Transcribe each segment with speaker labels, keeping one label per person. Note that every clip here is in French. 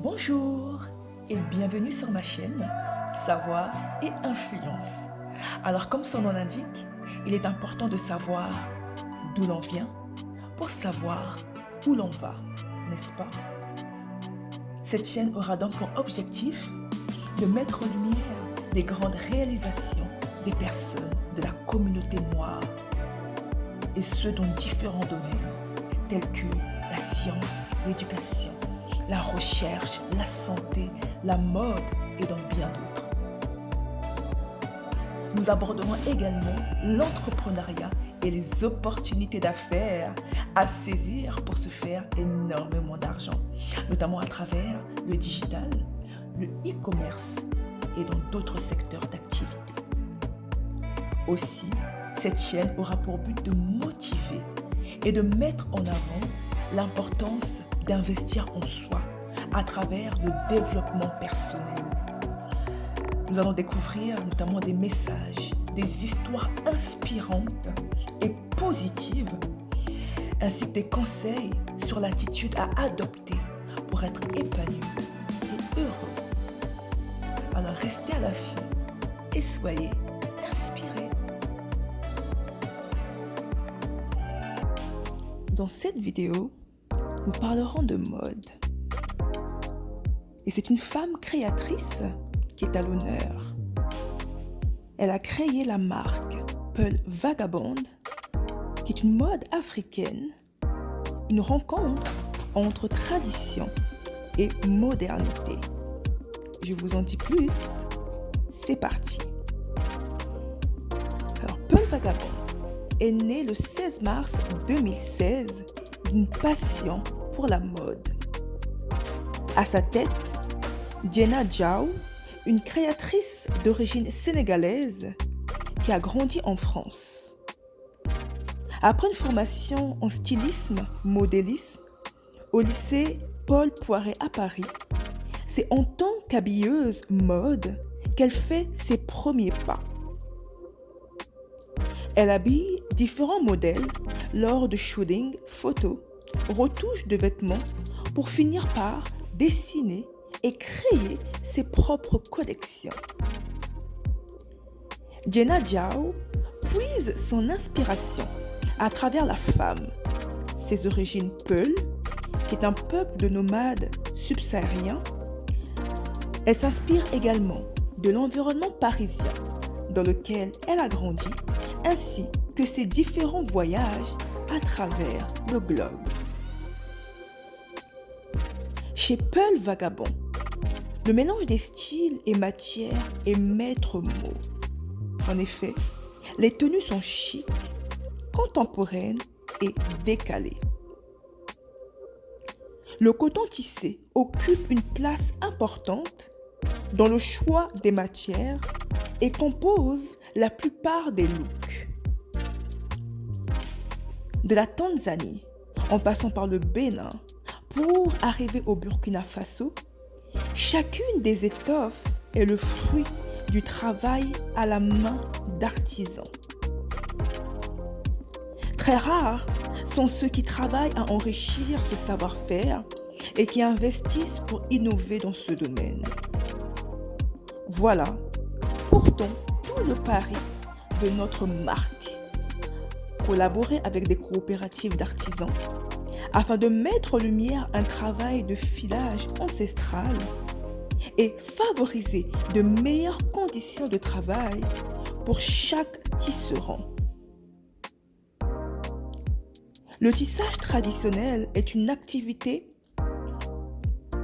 Speaker 1: Bonjour et bienvenue sur ma chaîne Savoir et Influence. Alors comme son nom l'indique, il est important de savoir d'où l'on vient pour savoir où l'on va, n'est-ce pas? Cette chaîne aura donc pour objectif de mettre en lumière les grandes réalisations des personnes de la communauté noire et ce dans différents domaines tels que la science, l'éducation, la recherche, la santé, la mode et dans bien d'autres. Nous aborderons également l'entrepreneuriat et les opportunités d'affaires à saisir pour se faire énormément d'argent, notamment à travers le digital, le e-commerce et dans d'autres secteurs d'activité. Aussi, cette chaîne aura pour but de motiver et de mettre en avant l'importance d'investir en soi à travers le développement personnel. Nous allons découvrir notamment des messages, des histoires inspirantes et positives, ainsi que des conseils sur l'attitude à adopter pour être épanoui et heureux. Alors restez à l'affût et soyez inspirés. Dans cette vidéo, nous parlerons de mode. Et c'est une femme créatrice qui est à l'honneur. Elle a créé la marque Pearl Vagabond, qui est une mode africaine, une rencontre entre tradition et modernité. Je vous en dis plus, c'est parti. Alors, Pearl Vagabond est née le 16 mars 2016 d'une passion pour la mode. À sa tête, Diena Diaw, une créatrice d'origine sénégalaise qui a grandi en France. Après une formation en stylisme, modélisme au lycée Paul Poiret à Paris, c'est en tant qu'habilleuse mode qu'elle fait ses premiers pas. Elle habille différents modèles lors de shootings, photos, retouches de vêtements pour finir par dessiner et créer ses propres collections. Diena Diaw puise son inspiration à travers la femme, ses origines Peul, qui est un peuple de nomades subsahariens. Elle s'inspire également de l'environnement parisien dans lequel elle a grandi, ainsi que ses différents voyages à travers le globe. Chez Pearl Vagabond, le mélange des styles et matières est maître mot. En effet, les tenues sont chic, contemporaines et décalées. Le coton tissé occupe une place importante dans le choix des matières et compose la plupart des looks. De la Tanzanie, en passant par le Bénin, pour arriver au Burkina Faso, chacune des étoffes est le fruit du travail à la main d'artisans. Très rares sont ceux qui travaillent à enrichir ce savoir-faire et qui investissent pour innover dans ce domaine. Voilà, pourtant, tout le pari de notre marque. Collaborer avec des coopératives d'artisans afin de mettre en lumière un travail de filage ancestral et favoriser de meilleures conditions de travail pour chaque tisserand. Le tissage traditionnel est une activité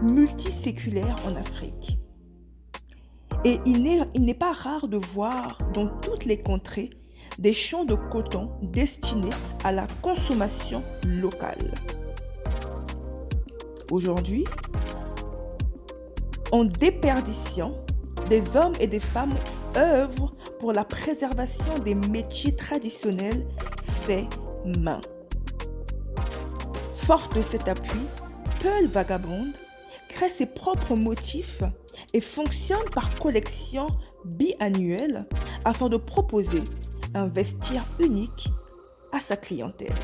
Speaker 1: multiséculaire en Afrique. Et il n'est pas rare de voir dans toutes les contrées des champs de coton destinés à la consommation locale. Aujourd'hui, en déperdition, des hommes et des femmes œuvrent pour la préservation des métiers traditionnels faits main. Forte de cet appui, Pearl Vagabond crée ses propres motifs et fonctionne par collection biannuelle afin de proposer un vestiaire unique à sa clientèle.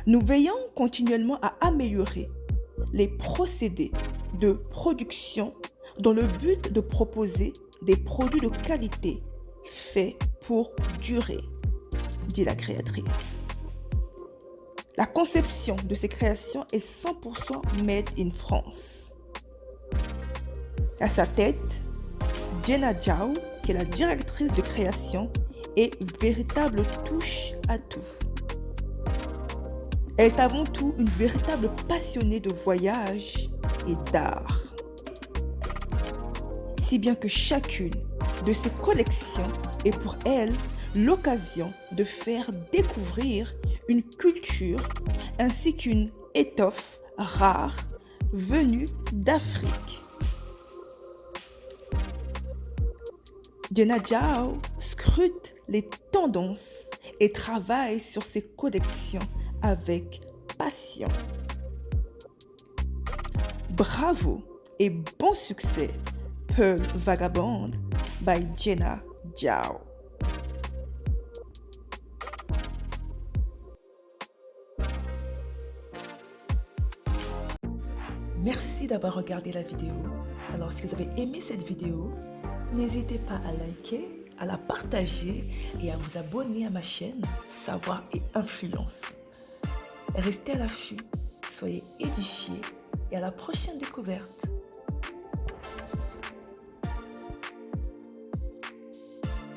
Speaker 1: Nous veillons continuellement à améliorer les procédés de production dans le but de proposer des produits de qualité faits pour durer, dit la créatrice. La conception de ces créations est 100% made in France. À sa tête, Jenna Zhao, qui est la directrice de création et véritable touche à tout. Elle est avant tout une véritable passionnée de voyage et d'art. Si bien que chacune de ses collections est pour elle l'occasion de faire découvrir une culture ainsi qu'une étoffe rare venue d'Afrique. Jenna Zhao scrute les tendances et travaille sur ses collections avec passion. Bravo et bon succès, Pearl Vagabond by Jenna Zhao. Merci d'avoir regardé la vidéo. Alors si vous avez aimé cette vidéo, n'hésitez pas à liker, à la partager et à vous abonner à ma chaîne Savoir et Influence. Restez à l'affût, soyez édifiés et à la prochaine découverte.